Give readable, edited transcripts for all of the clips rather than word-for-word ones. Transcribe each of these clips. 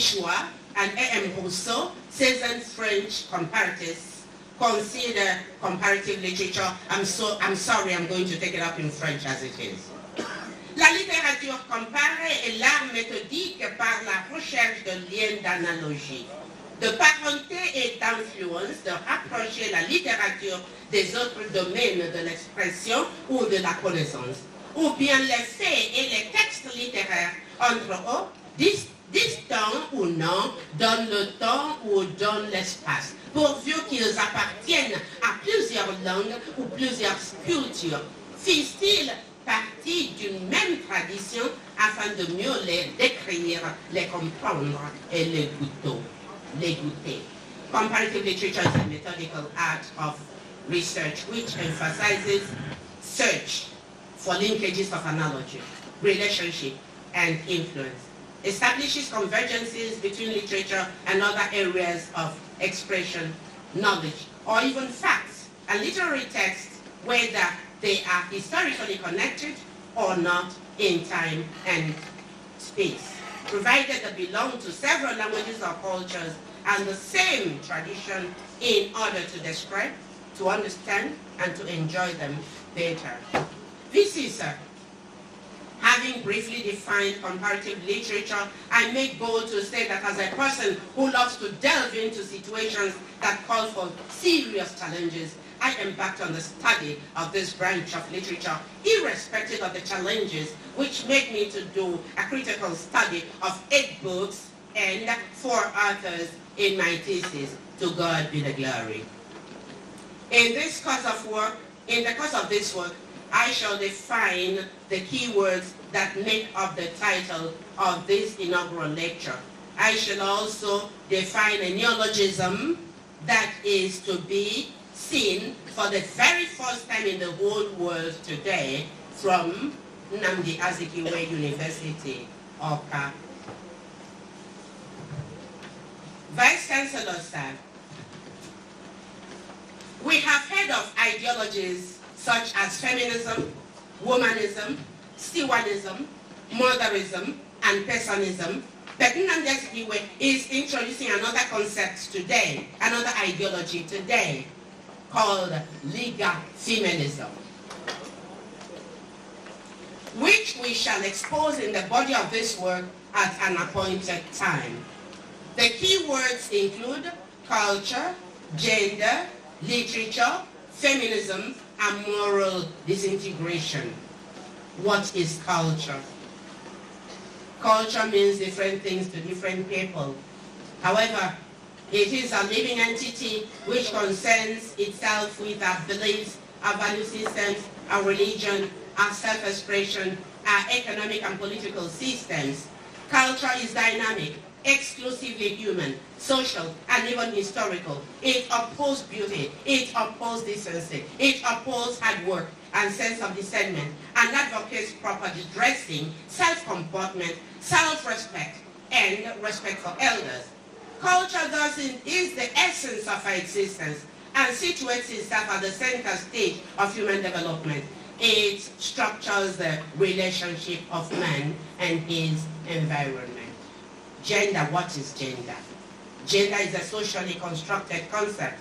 Schwa and A.M. Rousseau, seasoned French comparatists, consider comparative literature. I'm sorry, I'm going to take it up in French as it is. La littérature comparée est l'art méthodique par la recherche de liens d'analogie, de parenté et d'influence, de rapprocher la littérature des autres domaines de l'expression ou de la connaissance, ou bien les faits et les textes littéraires entre eux, distants ou non, donnent le temps ou donnent l'espace, pourvu qu'ils appartiennent à plusieurs langues ou plusieurs cultures. Fissent-ils partie d'une même tradition afin de mieux les décrire, les comprendre et les goûter. Comparative literature is a methodical art of research which emphasizes search for linkages of analogy, relationship, and influence. Establishes convergences between literature and other areas of expression, knowledge, or even facts, and literary texts, whether they are historically connected or not in time and space, provided they belong to several languages or cultures and the same tradition in order to describe, to understand, and to enjoy them better. This is having briefly defined comparative literature, I make bold to say that as a person who loves to delve into situations that call for serious challenges, I embarked on the study of this branch of literature, irrespective of the challenges, which made me to do a critical study of 8 books and 4 authors in my thesis. To God be the glory. In the course of this work, I shall define the keywords that make up the title of this inaugural lecture. I shall also define a neologism that is to be seen for the very first time in the whole world today from Nnamdi Azikiwe University, Awka. Vice Chancellor, sir, we have heard of ideologies such as feminism, womanism, Stewartism, motherism, and personism. But Nnamdi Azikiwe is introducing another concept today, another ideology today, called legal feminism, which we shall expose in the body of this work at an appointed time. The key words include culture, gender, literature, feminism, and moral disintegration. What is culture? Culture means different things to different people. However, it is a living entity which concerns itself with our beliefs, our value systems, our religion, our self-expression, our economic and political systems. Culture is dynamic, exclusively human, social, and even historical. It upholds beauty, it upholds decency, it upholds hard work and sense of discernment, and advocates proper dressing, self-comportment, self-respect, and respect for elders. Culture thus is the essence of our existence and situates itself at the center stage of human development. It structures the relationship of man and his environment. Gender, what is gender? Gender is a socially constructed concept.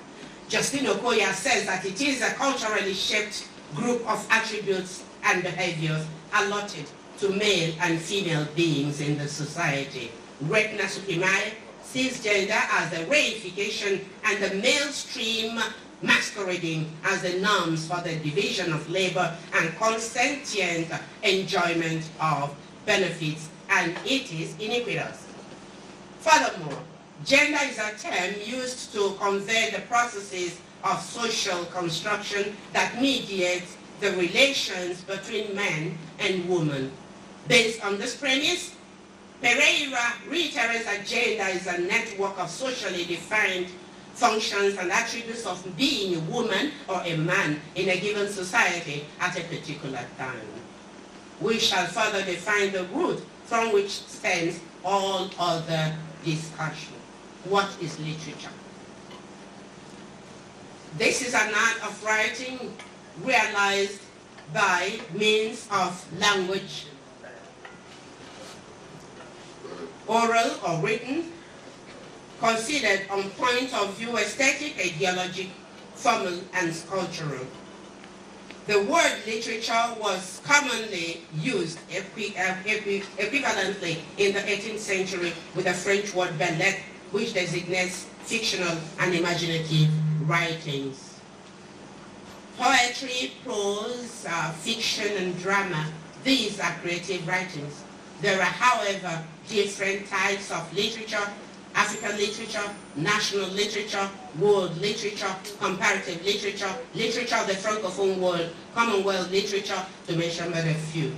Justina Okoye says that it is a culturally shaped group of attributes and behaviors allotted to male and female beings in the society. Retna Sukimai sees gender as the reification and the male stream masquerading as the norms for the division of labor and consentient enjoyment of benefits, and it is iniquitous. Furthermore, gender is a term used to convey the processes of social construction that mediates the relations between man and woman. Based on this premise, Pereira reiterates that gender is a network of socially defined functions and attributes of being a woman or a man in a given society at a particular time. We shall further define the root from which stems all other discussion. What is literature? This is an art of writing realized by means of language, oral or written, considered on point of view aesthetic, ideologic, formal, and cultural. The word literature was commonly used equivalently in the 18th century with the French word bellette, which designates fictional and imaginative writings. Poetry, prose, fiction, and drama, these are creative writings. There are, however, different types of literature: African literature, national literature, world literature, comparative literature, literature of the Francophone world, Commonwealth literature, to mention but a few.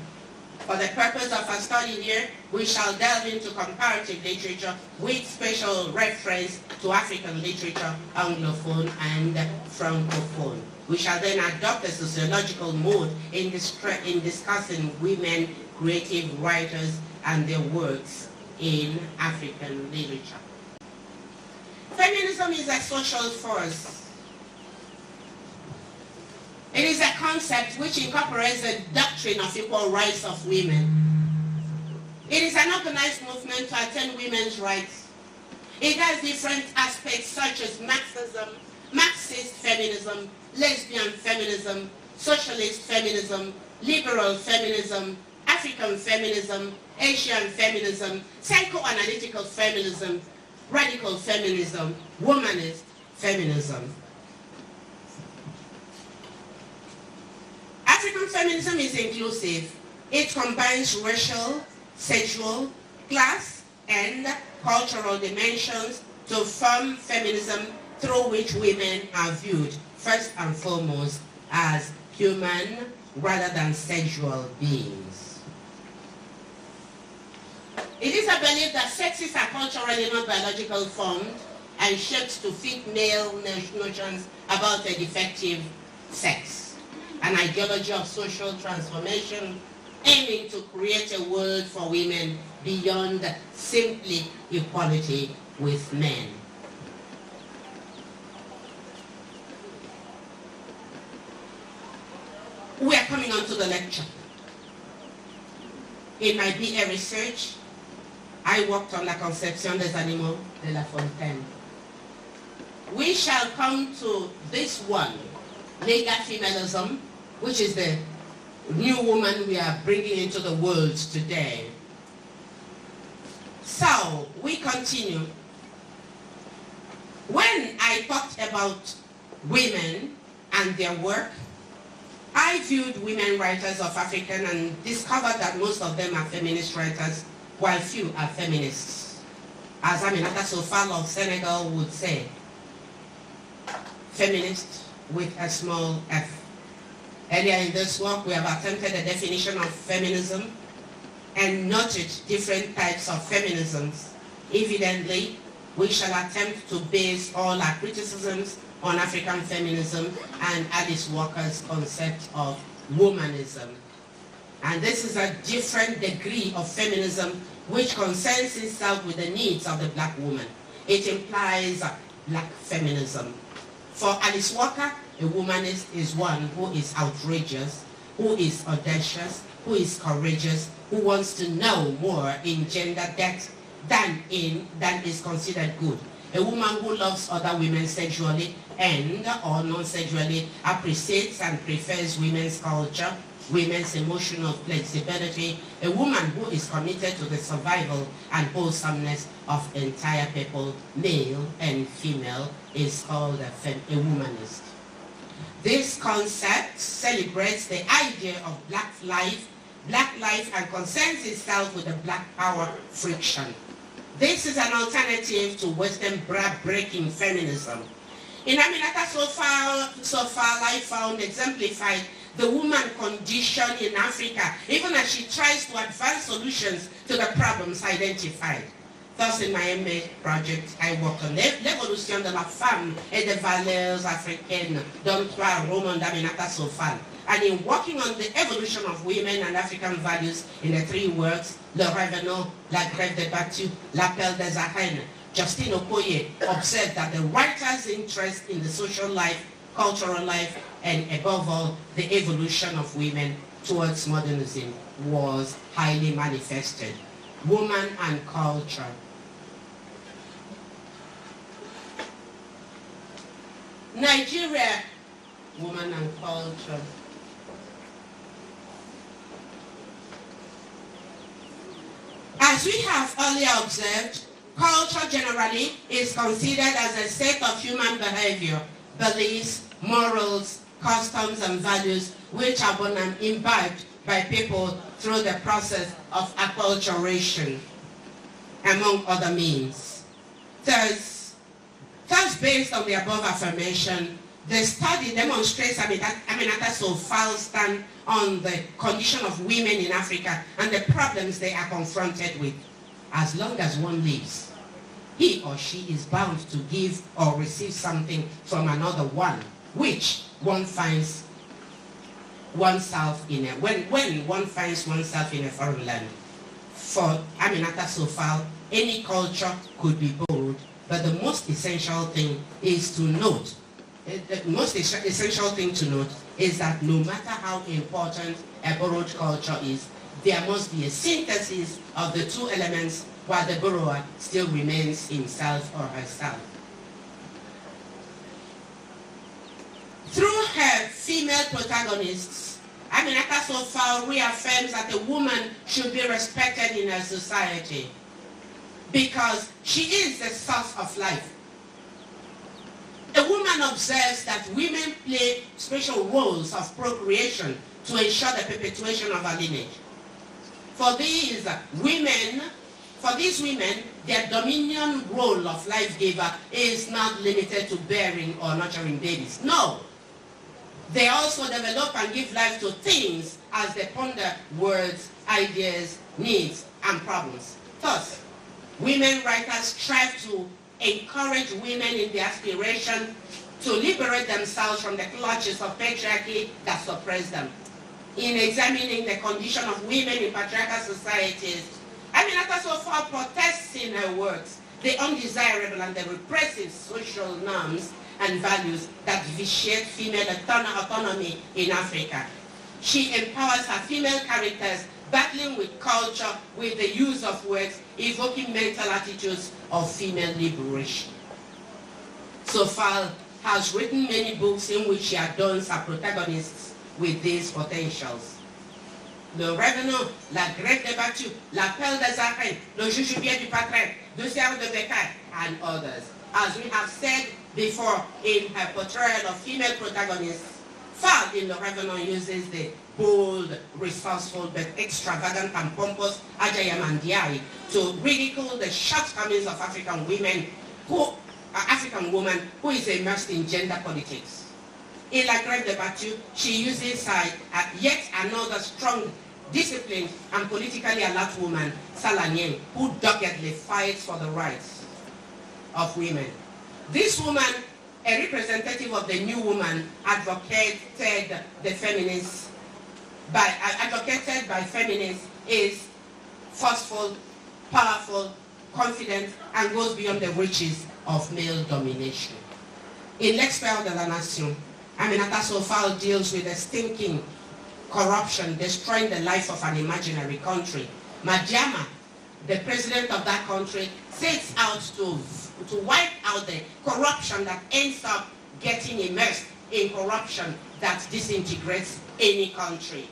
For the purpose of our study here, we shall delve into comparative literature with special reference to African literature, Anglophone and Francophone. We shall then adopt a sociological mode in discussing women creative writers and their works in African literature. Feminism is a social force. It is a concept which incorporates the doctrine of equal rights of women. It is an organized movement to attain women's rights. It has different aspects such as Marxism, Marxist feminism, lesbian feminism, socialist feminism, liberal feminism, African feminism, Asian feminism, psychoanalytical feminism, radical feminism, womanist feminism. African feminism is inclusive. It combines racial, sexual, class, and cultural dimensions to form feminism through which women are viewed, first and foremost, as human rather than sexual beings. It is a belief that sexes are culturally not biological formed and shaped to fit male notions about a defective sex. An ideology of social transformation aiming to create a world for women beyond simply equality with men. We are coming on to the lecture. In my BA research, I worked on la conception des animaux de La Fontaine. We shall come to this one, legal feminism, which is the new woman we are bringing into the world today. So, we continue. When I talked about women and their work, I viewed women writers of African and discovered that most of them are feminist writers, while few are feminists. As Aminata Sofal of Senegal would say, feminist with a small f. Earlier in this work, we have attempted a definition of feminism and noted different types of feminisms. Evidently, we shall attempt to base all our criticisms on African feminism and Alice Walker's concept of womanism. And this is a different degree of feminism which concerns itself with the needs of the black woman. It implies black feminism. For Alice Walker, a womanist is one who is outrageous, who is audacious, who is courageous, who wants to know more in gender depth than is considered good. A woman who loves other women sexually and or non-sexually, appreciates and prefers women's culture, women's emotional flexibility, a woman who is committed to the survival and wholesomeness of entire people, male and female, is called a womanist. This concept celebrates the idea of black life and concerns itself with the black power friction. This is an alternative to Western bra-breaking feminism. In Aminata Sofal, I found exemplified the woman condition in Africa, even as she tries to advance solutions to the problems identified. Thus, in my MA project, I worked on l'évolution de la femme et des valeurs africaines, dont par Roman d'Aminata Sofal. And in working on the evolution of women and African values in the three works, Le Revenant, La Grève des Battus, L'Appel des Arènes, Justina Okoye observed that the writer's interest in the social life, cultural life, and above all, the evolution of women towards modernism was highly manifested. woman and culture. Nigeria, woman and culture. As we have earlier observed, culture generally is considered as a set of human behavior, beliefs, morals, customs, and values which are born and imbibed by people through the process of acculturation, among other means. Thus, based on the above affirmation, the study demonstrates Aminata Sofal's stand on the condition of women in Africa and the problems they are confronted with. As long as one lives, he or she is bound to give or receive something from another one, which one finds oneself in when one finds oneself in a foreign land. For Aminata Sofal, any culture could be borrowed, but the most essential thing is to note, is that no matter how important a borrowed culture is, there must be a synthesis of the two elements while the borrower still remains himself or herself. Through her female protagonists, Aminata Sofal reaffirms that a woman should be respected in her society because she is the source of life. A woman observes that women play special roles of procreation to ensure the perpetuation of her lineage. For these women, their dominion role of life giver is not limited to bearing or nurturing babies. No. They also develop and give life to things as they ponder words, ideas, needs, and problems. Thus, women writers strive to encourage women in their aspiration to liberate themselves from the clutches of patriarchy that suppress them. In examining the condition of women in patriarchal societies, Aminata Sofal protests in her works the undesirable and the repressive social norms and values that vitiate female autonomy in Africa. She empowers her female characters, battling with culture with the use of words evoking mental attitudes of female liberation. Sofal has written many books in which she adorns her protagonists with these potentials. Le Revenant, La Grève des Battus, L'Appel des Arènes, Le Jujubier du Patrin, Douceur de Becaille, and others. As we have said before in her portrayal of female protagonists, Fall in Le Revenant uses the bold, resourceful, but extravagant and pompous Ajay Mandiai to ridicule the shortcomings of African women who is immersed in gender politics. In La Grève des Battus, she uses yet another strong, disciplined, and politically alert woman, Salanien, who doggedly fights for the rights of women. This woman, a representative of the new woman, advocated by feminists, is forceful, powerful, confident, and goes beyond the reaches of male domination. In L'Expert de la Nation, Aminata Sofal deals with the stinking corruption destroying the life of an imaginary country. Madiama, the president of that country, sets out to wipe out the corruption that ends up getting immersed in corruption that disintegrates any country.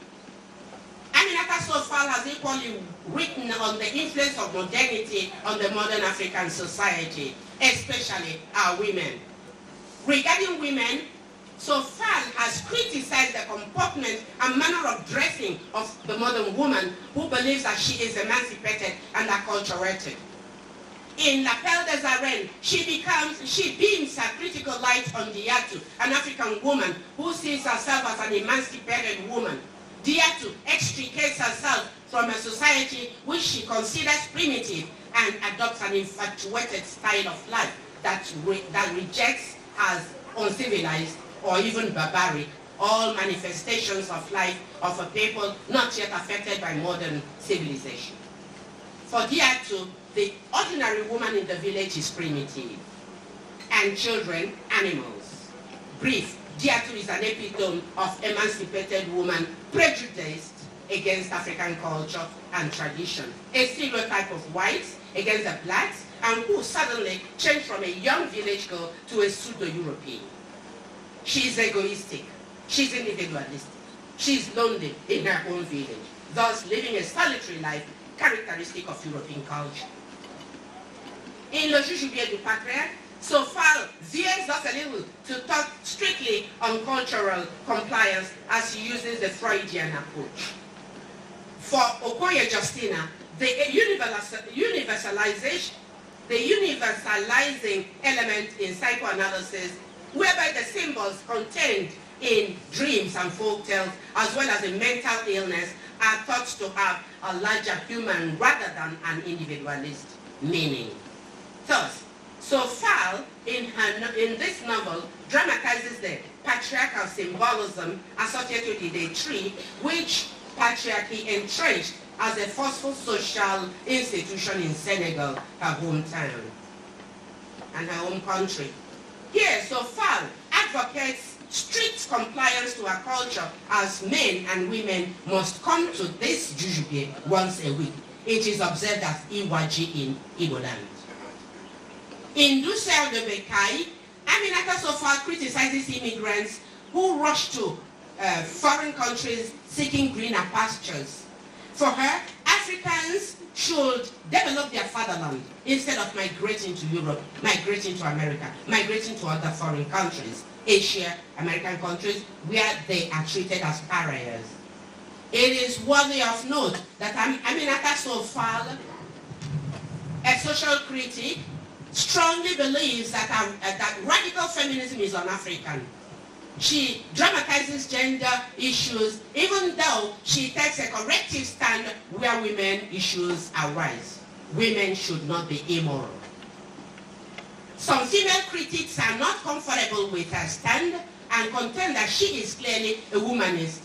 Aminata Sofal has equally written on the influence of modernity on the modern African society, especially our women. Regarding women, Sofal has criticized the comportment and manner of dressing of the modern woman who believes that she is emancipated and acculturated. In L'Appel des Arènes, she beams her critical light on Diatu, an African woman who sees herself as an emancipated woman. Diatu extricates herself from a society which she considers primitive and adopts an infatuated style of life that rejects as uncivilized or even barbaric all manifestations of life of a people not yet affected by modern civilization. For Diatu, the ordinary woman in the village is primitive, and children, animals. Brief, Diatu is an epitome of emancipated woman, prejudiced, against African culture and tradition. A stereotype of whites against the blacks, and who suddenly changed from a young village girl to a pseudo-European. She's egoistic, she's individualistic, she's lonely in her own village, thus living a solitary life characteristic of European culture. In Le Jujubee du Patriarche, Sofal veers off a little to talk strictly on cultural compliance as he uses the Freudian approach. For Okoye Justina, the universalizing element in psychoanalysis, whereby the symbols contained in dreams and folk tales, as well as in mental illness, are thought to have a larger human rather than an individualist meaning. Thus, Sofal, in this novel, dramatizes the patriarchal symbolism associated with a tree, which patriarchy entrenched as a forceful social institution in Senegal, her hometown, and her home country. Here, Sofal advocates strict compliance to her culture, as men and women must come to this Jujubee once a week. It is observed as Iwaji in Igbo land. In Douceur de Becaille, Aminata Sofal criticizes immigrants who rush to foreign countries seeking greener pastures. For her, Africans should develop their fatherland instead of migrating to Europe, migrating to America, migrating to other foreign countries, Asia, American countries, where they are treated as pariahs. It is worthy of note that Aminata Sofal, a social critic, strongly believes that, that radical feminism is un-African. She dramatizes gender issues even though she takes a corrective stand where women issues arise. Women should not be immoral. Some female critics are not comfortable with her stand and contend that she is clearly a womanist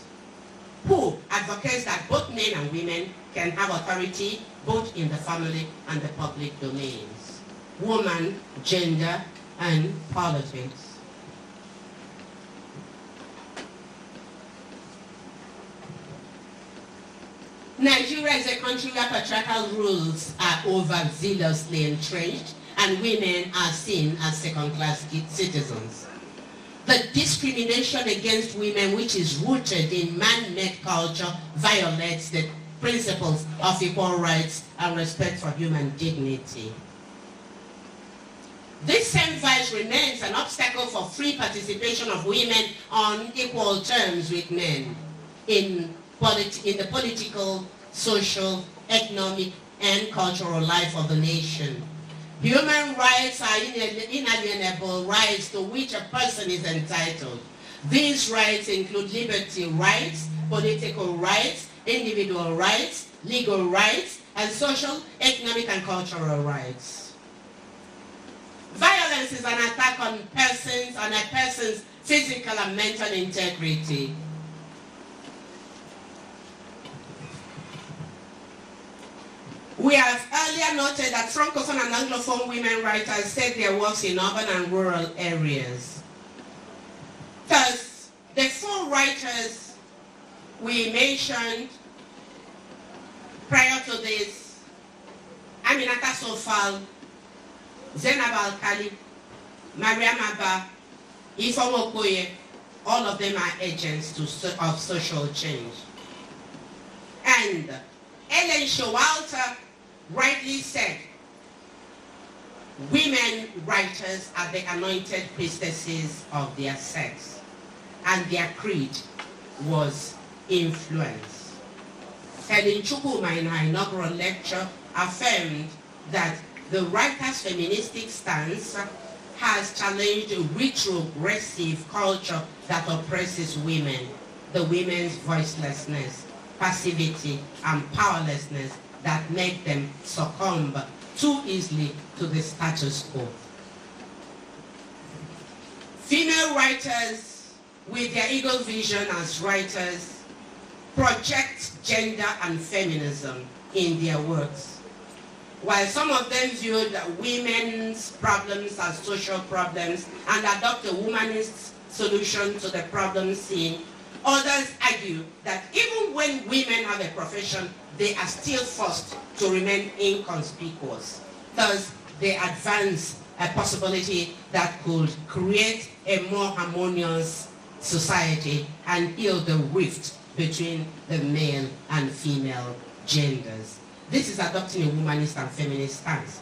who advocates that both men and women can have authority both in the family and the public domains. Woman, gender, and politics. Nigeria is a country where patriarchal rules are overzealously entrenched and women are seen as second-class citizens. The discrimination against women, which is rooted in man-made culture, violates the principles of equal rights and respect for human dignity. This same vice remains an obstacle for free participation of women on equal terms with men in the political, social, economic, and cultural life of the nation. Human rights are inalienable rights to which a person is entitled. These rights include liberty rights, political rights, individual rights, legal rights, and social, economic, and cultural rights. Violence is an attack on a person's physical and mental integrity. We have earlier noted that Francophone and Anglophone women writers set their works in urban and rural areas. Thus, the four writers we mentioned prior to this, Aminata Sofal, Zainab Alkali, Mariam Abba, Ifeoma Okoye, all of them are agents of social change. And Ellen Showalter rightly said, women writers are the anointed priestesses of their sex, and their creed was influence. Helen Chukwuma in her inaugural lecture affirmed that the writer's feministic stance has challenged a retrogressive culture that oppresses women, the women's voicelessness, passivity, and powerlessness that make them succumb too easily to the status quo. Female writers, with their eagle vision as writers, project gender and feminism in their works. While some of them viewed women's problems as social problems and adopt a womanist solution to the problem seen, Others argue that even when women have a profession, they are still forced to remain inconspicuous. Thus, they advance a possibility that could create a more harmonious society and heal the rift between the male and female genders. This is adopting a womanist and feminist stance.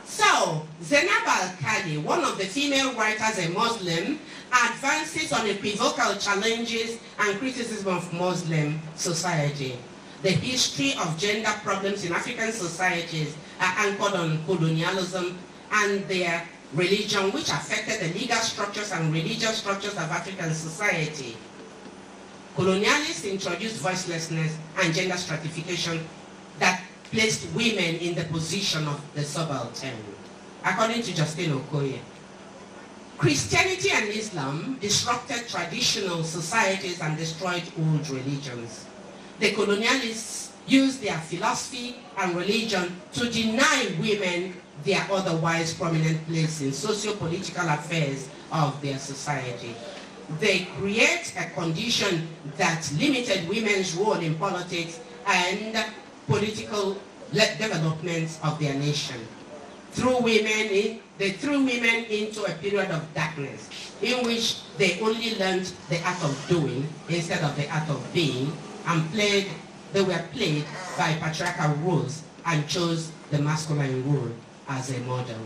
So, Zainab Al-Kali, one of the female writers, a Muslim, advances on equivocal challenges and criticism of Muslim society. The history of gender problems in African societies are anchored on colonialism and their religion, which affected the legal structures and religious structures of African society. Colonialists introduced voicelessness and gender stratification that placed women in the position of the subaltern. According to Justina Okoye, Christianity and Islam disrupted traditional societies and destroyed old religions. The colonialists used their philosophy and religion to deny women their otherwise prominent place in socio-political affairs of their society. They create a condition that limited women's role in politics and political development of their nation. They threw women into a period of darkness in which they only learned the art of doing instead of the art of being, and they were played by patriarchal rules and chose the masculine role as a model.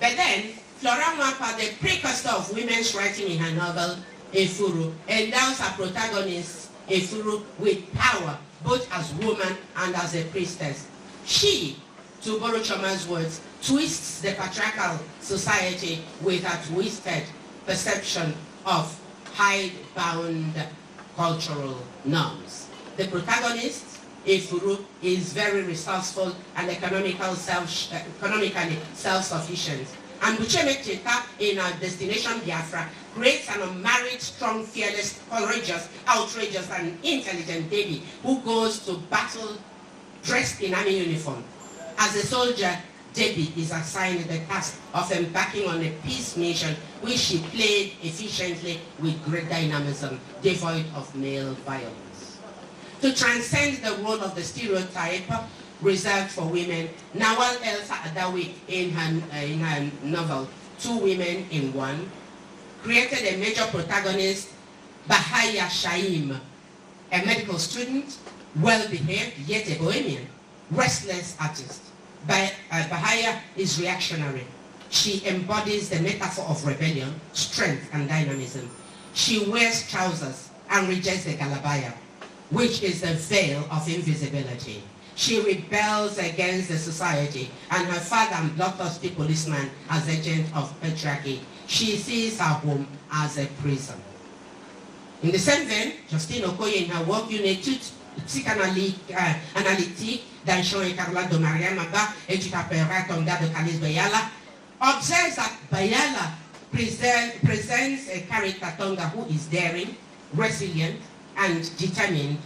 But then, Flora Mwapa, the precursor of women's writing in her novel, Efuru, endows her protagonist, Efuru, with power, both as woman and as a priestess. She, to borrow Choma's words, twists the patriarchal society with her twisted perception of hide-bound cultural norms. The protagonist, Efuru, is very resourceful and economically self-sufficient. And Bucheme Cheta, in our destination Biafra, creates an unmarried, strong, fearless, courageous, outrageous, and intelligent baby who goes to battle dressed in army uniform. As a soldier, Debbie is assigned the task of embarking on a peace mission, which she played efficiently with great dynamism, devoid of male violence. To transcend the role of the stereotype reserved for women, Nawal Elsa Adawi, in her novel, Two Women in One, created a major protagonist, Bahaya Shaim, a medical student, well-behaved, yet a bohemian, restless artist. Bahaya is reactionary. She embodies the metaphor of rebellion, strength, and dynamism. She wears trousers and rejects the galabaya, which is the veil of invisibility. She rebels against the society and her father and bloodthirsty policeman as agent of patriarchy. She sees her home as a prison. In the same vein, Justina Okoye, in her work, Une étude psychanalytique d'un champ écarlate de Mariam Abba et du tapera Tonga de Kalis Bayala, observes that Bayala presents a character Tonga who is daring, resilient, and determined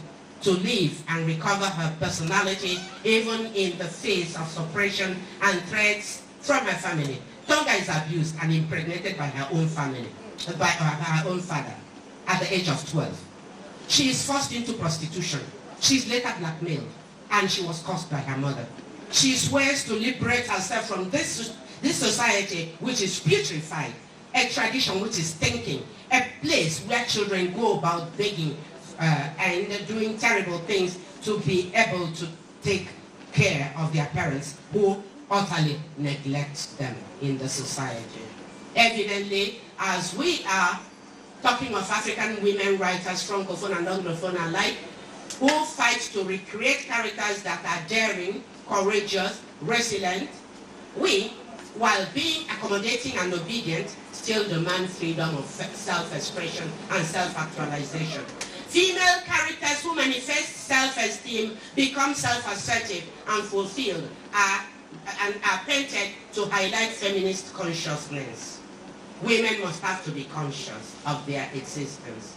to live and recover her personality even in the face of suppression and threats from her family. Tonga is abused and impregnated by her own family, by her own father, at the age of 12. She is forced into prostitution. She is later blackmailed, and she was cursed by her mother. She swears to liberate herself from this society which is putrefied, a tradition which is stinking, a place where children go about begging and doing terrible things to be able to take care of their parents who utterly neglect them in the society. Evidently, as we are talking of African women writers, Francophone and Anglophone alike, who fight to recreate characters that are daring, courageous, resilient, we, while being accommodating and obedient, still demand freedom of self-expression and self-actualization. Female characters who manifest self-esteem, become self-assertive and fulfilled, are painted to highlight feminist consciousness. Women must have to be conscious of their existence.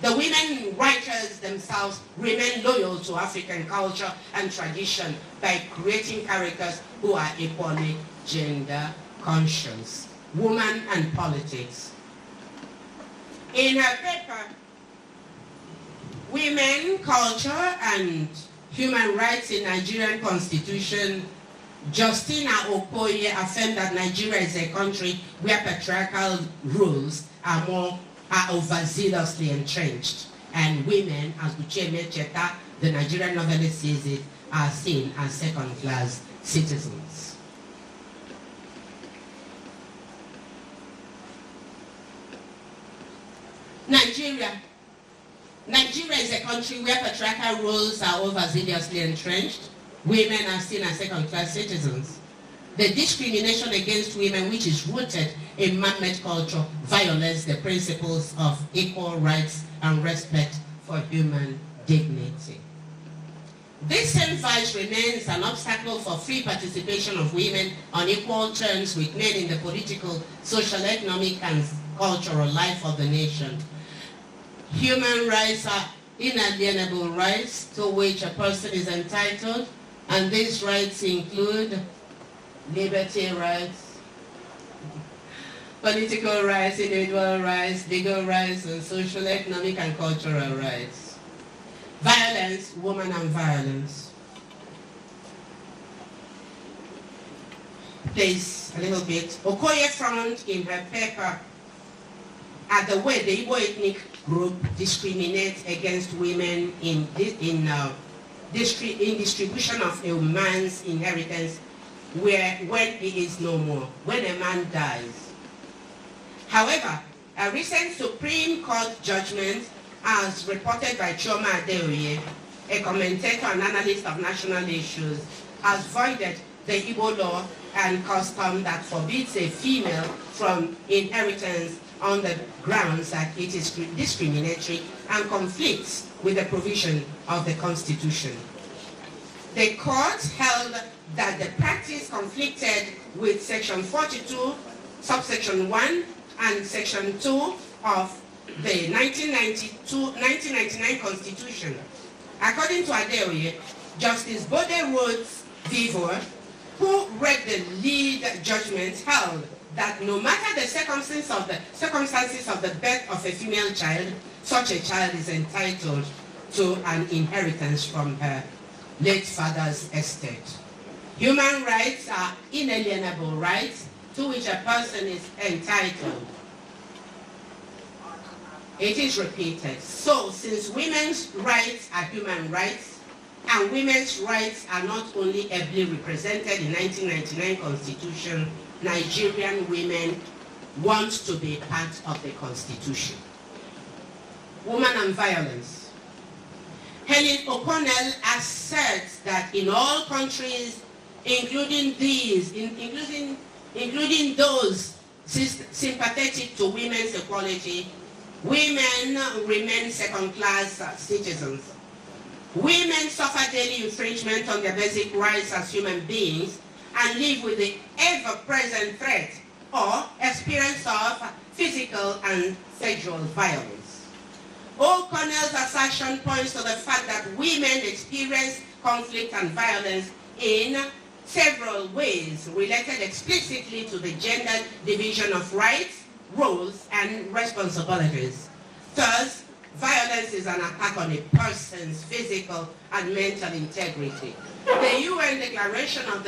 The women writers themselves remain loyal to African culture and tradition by creating characters who are equally gender conscious. Woman and politics. In her paper, Women, Culture, and Human Rights in Nigerian Constitution, Justina Okoye affirmed that Nigeria is a country where patriarchal rules are overzealously entrenched, and women, as Ucheme Cheta, the Nigerian novelist says it, are seen as second-class citizens. Nigeria is a country where patriarchal rules are overzealously entrenched. Women are seen as second-class citizens. The discrimination against women, which is rooted in man-made culture, violates the principles of equal rights and respect for human dignity. This same vice remains an obstacle for free participation of women on equal terms with men in the political, social, economic, and cultural life of the nation. Human rights are inalienable rights to which a person is entitled, and these rights include liberty rights, political rights, individual rights, legal rights, and social, economic, and cultural rights. Violence, woman and violence. Please, a little bit. Okoye frowned in her paper at the way the Igbo ethnic group discriminates against women in distribution of a man's inheritance when he is no more, when a man dies. However, a recent Supreme Court judgment, as reported by Chioma Adeoye, a commentator and analyst of national issues, has voided the Igbo law and custom that forbids a female from inheritance on the grounds that it is discriminatory and conflicts with the provision of the Constitution. The court held that the practice conflicted with Section 42, subsection 1 and Section 2 of the 1999 Constitution. According to Adeoye, Justice Bode Rhodes Vivor, who read the lead judgment, held that no matter the circumstances of the birth of a female child, such a child is entitled to an inheritance from her late father's estate. Human rights are inalienable rights to which a person is entitled. It is repeated. So, since women's rights are human rights, and women's rights are not only ably represented in 1999 Constitution, Nigerian women want to be part of the Constitution. Woman and violence. Helen O'Connell asserts that in all countries, including those sympathetic to women's equality, women remain second-class citizens. Women suffer daily infringement on their basic rights as human beings and live with the ever-present threat or experience of physical and sexual violence. O'Connell's assertion points to the fact that women experience conflict and violence in several ways related explicitly to the gender division of rights, roles, and responsibilities. Thus, violence is an attack on a person's physical and mental integrity. The UN Declaration of the